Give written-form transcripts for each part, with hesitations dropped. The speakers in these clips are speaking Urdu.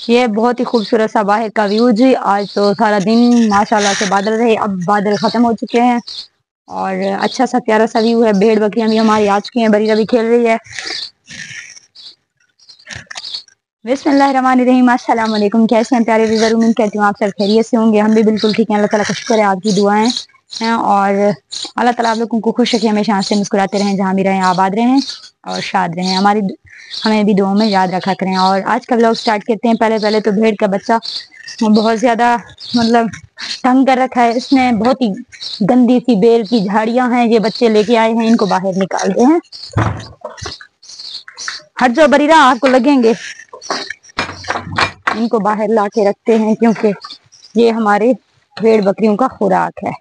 یہ بہت ہی خوبصورت سا باہر کا ویو جی. آج تو سارا دن ماشاءاللہ سے بادل رہے، اب بادل ختم ہو چکے ہیں اور اچھا سا پیارا سا ویو ہے. بھیڑ بکریاں بھی ہماری آ چکی ہیں، بریرہ بھی کھیل رہی ہے. بسم اللہ الرحمن الرحیم. السلام علیکم. کیسے ہیں پیارے ویور؟ امید کرتی ہوں آپ سب خیریت سے ہوں گے. ہم بھی بالکل ٹھیک ہیں. اللہ تعالیٰ کا شکر ہے، آپ کی دعائیں ہیں اور اللہ تعالیٰ آپ لوگوں کو خوش رکھے، ہمیشہ ہنستے مسکراتے رہیں، جہاں بھی رہیں آباد رہیں اور شاد رہیں. ہمیں بھی دعاؤں میں یاد رکھا کریں. اور آج کا ولاگ سٹارٹ کرتے ہیں. پہلے تو بھیڑ کا بچہ بہت زیادہ تنگ کر رکھا ہے اس نے. بہت ہی گندی سی بیل کی جھاڑیاں ہیں، یہ بچے لے کے آئے ہیں، ان کو باہر نکالتے ہیں. ہٹ جاؤ بریرہ، آپ کو لگیں گے. ان کو باہر لا کے رکھتے ہیں کیونکہ یہ ہمارے بھیڑ بکریوں کا خوراک ہے.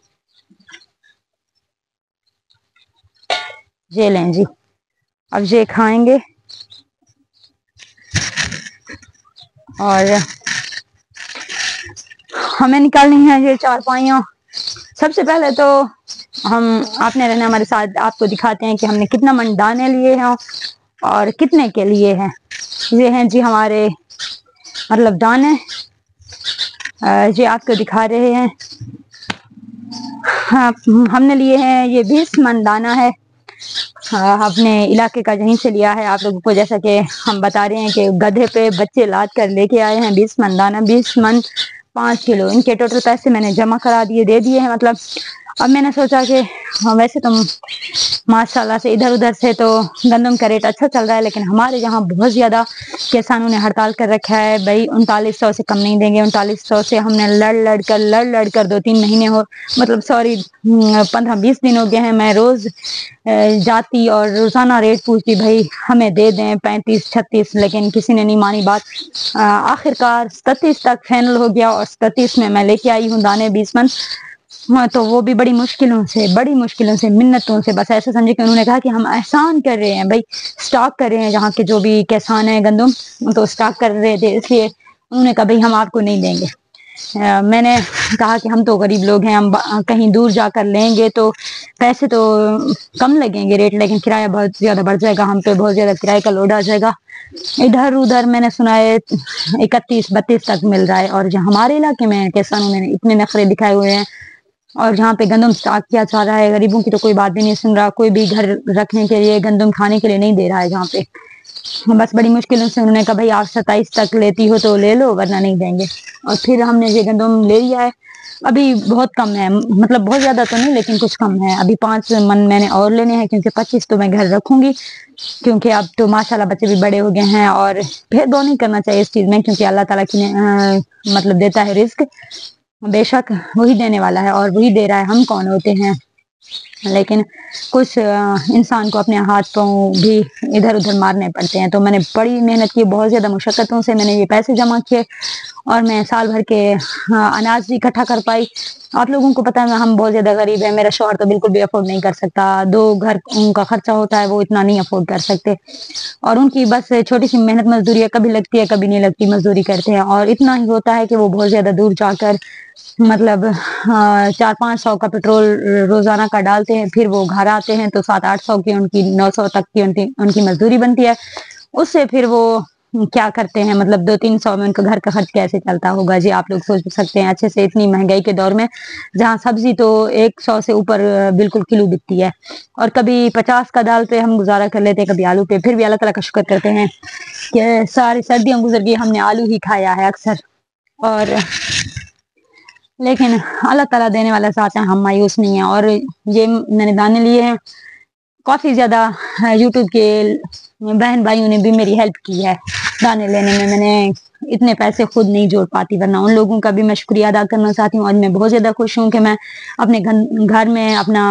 یہ لیں جی، اب یہ کھائیں گے. اور ہمیں نکالنی ہے یہ چارپائیاں. سب سے پہلے تو ہم آپ نے رہنا ہمارے ساتھ، آپ کو دکھاتے ہیں کہ ہم نے کتنا من دانے لیے ہیں اور کتنے کے لیے ہیں. یہ ہیں جی ہمارے دانے. یہ آپ کو دکھا رہے ہیں. ہاں، ہم نے لیے ہیں یہ 20 من دانہ ہے. اپنے علاقے کا یہیں سے لیا ہے. آپ لوگوں کو جیسا کہ ہم بتا رہے ہیں کہ گدھے پہ بچے لاد کر لے کے آئے ہیں. 20 من دانہ، 20 من 5 کلو. ان کے ٹوٹل پیسے میں نے جمع کرا دیے، دے دیے ہیں. اب میں نے سوچا کہ ویسے تو ماشاءاللہ سے ادھر ادھر سے تو گندم کا ریٹ اچھا چل رہا ہے، لیکن ہمارے یہاں بہت زیادہ کسانوں نے ہڑتال کر رکھا ہے. بھائی 3900 سے کم نہیں دیں گے. 3900 سے ہم نے لڑ کر 2-3 مہینے 15-20 دن ہو گئے ہیں. میں روز جاتی اور روزانہ ریٹ پوچھتی، بھائی ہمیں دے دیں 35-36، لیکن کسی نے نہیں مانی بات. آخر کار 37 تک فائنل ہو گیا اور 37 میں لے کے آئی ہوں دانے 20 من. تو وہ بھی بڑی مشکلوں سے منتوں سے، بس ایسا سمجھے کہ انہوں نے کہا کہ ہم احسان کر رہے ہیں. بھائی سٹاک کر رہے ہیں، جہاں کے جو بھی کسان ہیں گندم تو سٹاک کر رہے تھے، اس لیے انہوں نے کہا بھائی ہم آپ کو نہیں دیں گے. میں نے کہا کہ ہم تو غریب لوگ ہیں، ہم کہیں دور جا کر لیں گے تو پیسے تو کم لگیں گے ریٹ، لیکن کرایہ بہت زیادہ بڑھ جائے گا. ہم پہ بہت زیادہ کرایہ کا لوڈ آ جائے گا. ادھر ادھر میں نے سنا ہے 31-32 تک مل رہا ہے. اور جو ہمارے علاقے میں کسانوں نے اتنے نخرے دکھائے ہوئے ہیں اور جہاں پہ گندم سٹاک کیا جا رہا ہے، غریبوں کی تو کوئی بات بھی نہیں سن رہا. کوئی بھی گھر رکھنے کے لیے گندم کھانے کے لیے نہیں دے رہا ہے. جہاں پہ بس بڑی مشکلوں سے انہوں نے کہا بھائی آپ 27 تک لیتی ہو تو لے لو، ورنہ نہیں دیں گے. اور پھر ہم نے یہ گندم لے لیا ہے. ابھی بہت کم ہے، بہت زیادہ تو نہیں، لیکن کچھ کم ہے. ابھی 5 من میں نے اور لینے ہیں، کیونکہ 25 تو میں گھر رکھوں گی. کیونکہ اب تو ماشاءاللہ بچے بھی بڑے ہو گئے ہیں اور بھید بھاؤ نہیں کرنا چاہیے اس چیز میں، کیونکہ اللہ تعالیٰ کی دیتا ہے رزق. بے شک وہی دینے والا ہے اور وہی دے رہا ہے، ہم کون ہوتے ہیں. لیکن کچھ انسان کو اپنے ہاتھ پاؤں بھی ادھر ادھر مارنے پڑتے ہیں. تو میں نے بڑی محنت کی، بہت زیادہ مشقتوں سے میں نے یہ پیسے جمع کیے اور میں سال بھر کے اناج بھی اکٹھا کر پائی. آپ لوگوں کو پتہ ہے ہم بہت زیادہ غریب ہیں. میرا شوہر تو بالکل بھی افورڈ نہیں کر سکتا. 2 گھر ان کا خرچہ ہوتا ہے، وہ اتنا نہیں افورڈ کر سکتے. اور ان کی بس چھوٹی سی محنت مزدوری ہے، کبھی لگتی ہے کبھی نہیں لگتی. مزدوری کرتے ہیں اور اتنا ہی ہوتا ہے کہ وہ بہت زیادہ دور جا کر 400-500 کا پیٹرول روزانہ کا ڈالتے ہیں. پھر وہ گھر آتے ہیں تو 700-800 کی، ان کی 900 تک کی ان کی مزدوری بنتی ہے. اس سے پھر وہ کیا کرتے ہیں، 200-300 میں ان کا گھر کا خرچ کیسے چلتا ہوگا جی. آپ لوگ سوچ سکتے ہیں اچھے سے. اتنی مہنگائی کے دور میں جہاں سبزی تو 100 سے اوپر بالکل کلو بکتی ہے، اور کبھی 50 کا دال پہ ہم گزارا کر لیتے ہیں، کبھی آلو پہ. پھر بھی اللہ تعالیٰ کا شکر کرتے ہیں کہ ساری سردیاں گزر گئی، ہم نے آلو ہی کھایا ہے اکثر. اور لیکن اللہ تعالیٰ دینے والا ذات ہے، ہم مایوس نہیں ہیں. اور یہ میں نے دانے لیے ہیں. کافی زیادہ یوٹیوب کے بہن بھائیوں نے بھی میری ہیلپ کی ہے دانے لینے میں. میں نے اتنے پیسے خود نہیں جوڑ پاتی، ورنہ ان لوگوں کا بھی میں شکریہ ادا کرنا چاہتی ہوں. اور میں بہت زیادہ خوش ہوں کہ میں اپنے گھر میں اپنا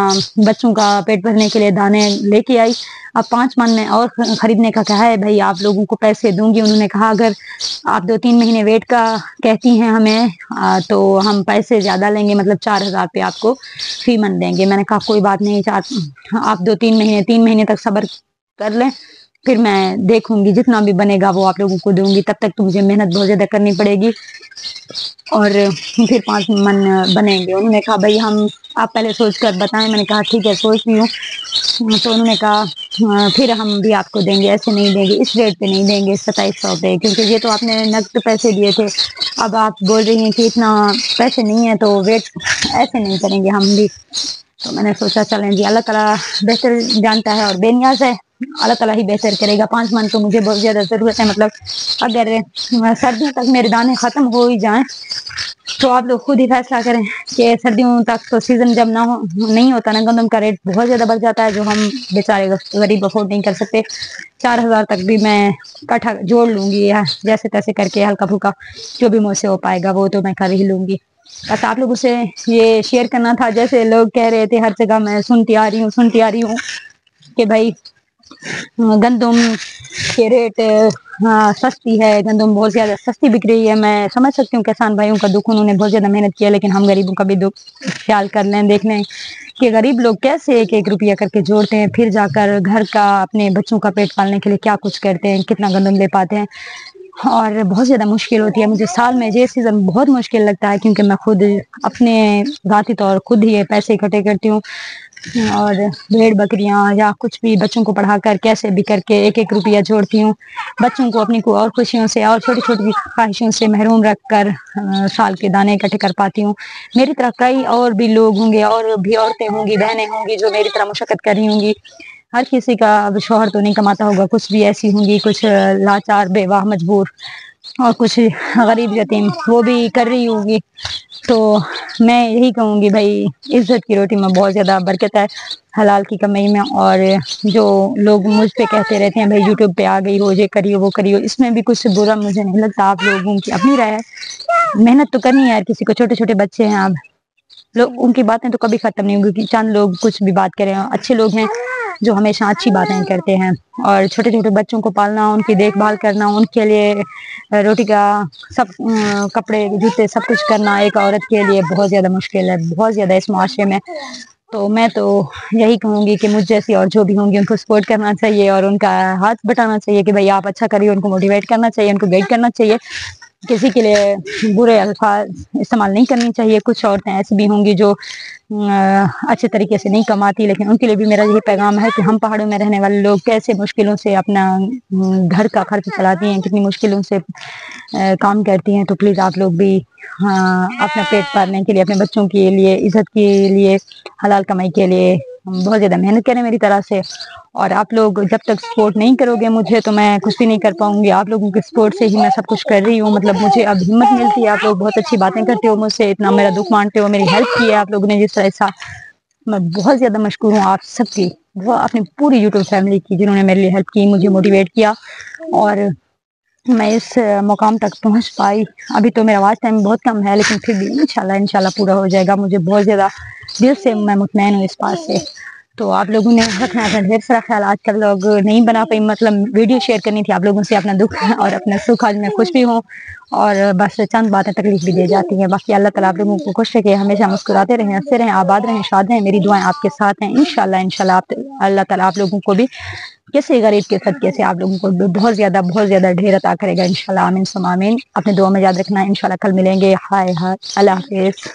بچوں کا پیٹ بھرنے کے لیے دانے لے کے آئی. اب 5 من میں اور خریدنے کا کہا ہے. بھائی آپ لوگوں کو پیسے دوں گی. انہوں نے کہا اگر آپ 2-3 مہینے ویٹ کا کہتی ہیں ہمیں تو ہم پیسے زیادہ لیں گے، 4000 روپے آپ کو فی من دیں گے. میں نے کہا کوئی بات نہیں، آپ 2-3 مہینے 3 مہینے تک صبر کر لیں، پھر میں دیکھوں گی جتنا بھی بنے گا وہ آپ لوگوں کو دوں گی. تب تک تو مجھے محنت بہت زیادہ کرنی پڑے گی اور پھر 5 من بنیں گے. انہوں نے کہا بھائی ہم آپ پہلے سوچ کر بتائیں۔ میں نے کہا ٹھیک ہے سوچ رہی ہوں۔ تو انہوں نے کہا پھر ہم بھی آپ کو دیں گے، ایسے نہیں دیں گے، اس ریٹ پہ نہیں دیں گے 2700 پہ، کیونکہ یہ تو آپ نے نقد پیسے دیے تھے، اب آپ بول رہی ہیں کہ اتنا پیسے نہیں ہیں تو ویٹ ایسے نہیں کریں گے ہم بھی۔ تو میں نے سوچا چلیں جی، اللہ تعالیٰ بہتر جانتا ہے اور بے نیاز ہے، اللہ تعالیٰ ہی بہتر کرے گا۔ 5 من تو مجھے بہت زیادہ ضرورت ہے، مطلب اگر سردیوں تک میرے دانے ختم ہو ہی جائیں تو آپ لوگ خود ہی فیصلہ کریں کہ سردیوں تک تو سیزن جب نہ ہو نہیں ہوتا نا، گندم کا ریٹ بہت زیادہ بڑھ جاتا ہے، جو ہم بیچارے غریب افورڈ نہیں کر سکتے۔ 4000 تک بھی میں کٹھا جوڑ لوں گی، جیسے تیسے کر کے ہلکا پھلکا جو بھی مجھ سے ہو پائے گا وہ تو میں کر ہی لوں گی۔ بس آپ لوگوں سے یہ شیئر کرنا تھا، جیسے لوگ کہہ رہے تھے ہر جگہ، میں سنتی آ رہی ہوں کہ بھائی گندم کے ریٹ سستی ہے، گندم بہت زیادہ سستی بک رہی ہے۔ میں سمجھ سکتی ہوں کسان بھائیوں کا دکھ، انہوں نے بہت زیادہ محنت کیا، لیکن ہم غریبوں کا بھی دکھ خیال کر لیں، دیکھ لیں کہ غریب لوگ کیسے ایک ایک روپیہ کر کے جوڑتے ہیں، پھر جا کر گھر کا اپنے بچوں کا پیٹ پالنے کے لیے کیا کچھ کرتے ہیں، کتنا گندم لے پاتے ہیں، اور بہت زیادہ مشکل ہوتی ہے۔ مجھے سال میں یہ سیزن بہت مشکل لگتا ہے، کیونکہ میں خود اپنے ذاتی طور خود ہی پیسے اکٹھے کرتی ہوں، اور بھیڑ بکریاں یا کچھ بھی بچوں کو پڑھا کر کیسے بھی کر کے ایک ایک روپیہ جوڑتی ہوں، بچوں کو اپنی کو اور خوشیوں سے اور چھوٹی چھوٹی خواہشوں سے محروم رکھ کر سال کے دانے اکٹھے کر پاتی ہوں۔ میری طرح کئی اور بھی لوگ ہوں گے، اور بھی عورتیں ہوں گی، بہنیں ہوں گی جو میری طرح مشقت کر رہی ہوں گی۔ ہر کسی کا اب شوہر تو نہیں کماتا ہوگا، کچھ بھی ایسی ہوں گی، کچھ لاچار بیوہ مجبور، اور کچھ غریب یتیم وہ بھی کر رہی ہوگی۔ تو میں یہی کہوں گی بھائی عزت کی روٹی میں بہت زیادہ برکت ہے، حلال کی کمائی میں۔ اور جو لوگ مجھ پہ کہتے رہتے ہیں بھائی یوٹیوب پہ آ گئی ہو، یہ کریو وہ کریو، اس میں بھی کچھ برا مجھے نہیں لگتا۔ آپ لوگوں کی اپنی رائے ہے، محنت تو کرنی ہے یار کسی کو، چھوٹے چھوٹے بچے ہیں، اب لوگ ان کی باتیں تو کبھی ختم نہیں ہوگی، چند لوگ کچھ بھی بات کریں، اچھے لوگ ہیں جو ہمیشہ اچھی باتیں کرتے ہیں، اور چھوٹے چھوٹے بچوں کو پالنا، ان کی دیکھ بھال کرنا، ان کے لیے روٹی کا سب کپڑے جوتے سب کچھ کرنا ایک عورت کے لیے بہت زیادہ مشکل ہے، بہت زیادہ اس معاشرے میں۔ تو میں تو یہی کہوں گی کہ مجھ جیسی اور جو بھی ہوں گی ان کو سپورٹ کرنا چاہیے، اور ان کا ہاتھ بٹانا چاہیے کہ بھائی آپ اچھا کریے، ان کو موٹیویٹ کرنا چاہیے، ان کو گائیڈ کرنا چاہیے، کسی کے لیے برے الفاظ استعمال نہیں کرنی چاہیے۔ کچھ عورتیں ایسی بھی ہوں گی جو اچھے طریقے سے نہیں کماتی، لیکن ان کے لیے بھی میرا یہی پیغام ہے کہ ہم پہاڑوں میں رہنے والے لوگ کیسے مشکلوں سے اپنا گھر کا خرچ چلاتی ہیں، کتنی مشکلوں سے کام کرتی ہیں، تو پلیز آپ لوگ بھی اپنا پیٹ پالنے کے لیے، اپنے بچوں کے لیے، عزت کے لیے، حلال کمائی کے لیے بہت زیادہ محنت کریں میری طرح سے۔ اور آپ لوگ جب تک سپورٹ نہیں کرو گے مجھے تو میں کچھ بھی نہیں کر پاؤں گی۔ آپ لوگوں کے سپورٹ سے ہی میں سب کچھ کر رہی ہوں، مطلب مجھے اب ہمت ملتی ہے، آپ لوگ بہت اچھی باتیں کرتے ہو مجھ سے، اتنا میرا دکھ مانتے ہو، میری ہیلپ کی ہے آپ لوگوں نے جس طرح سے، میں بہت زیادہ مشکور ہوں آپ سب کی، وہ اپنی پوری یوٹیوب فیملی کی، جنہوں نے میرے لیے ہیلپ کی، مجھے موٹیویٹ کیا، اور میں اس مقام تک پہنچ پائی۔ ابھی تو میرا واچ ٹائم بہت کم ہے، لیکن پھر بھی انشاءاللہ پورا ہو جائے گا، مجھے بہت زیادہ دل سے میں مطمئن ہوں اس بات سے۔ تو آپ لوگوں نے رکھنا اپنا ڈھیر سارا خیال۔ آج کل لوگ نہیں بنا پائی، مطلب ویڈیو شیئر کرنی تھی آپ لوگوں سے اپنا دکھ اور اپنا سکھ، آج میں خوش بھی ہوں، اور بس چند باتیں تکلیف بھی دے جاتی ہیں، باقی اللہ تعالیٰ آپ لوگوں کو خوش رکھے، ہمیشہ مسکراتے رہیں، ہنستے رہیں، آباد رہیں، شاد رہیں، میری دعائیں آپ کے ساتھ ہیں انشاءاللہ اللہ تعالیٰ آپ لوگوں کو بھی کسی غریب کے صدقے سے آپ لوگوں کو بہت زیادہ ڈھیر عطا کرے گا انشاءاللہ، آمین ثم آمین۔ اپنے دعا میں یاد رکھنا، انشاءاللہ کل ملیں گے، ہائے ہائے، اللہ حافظ۔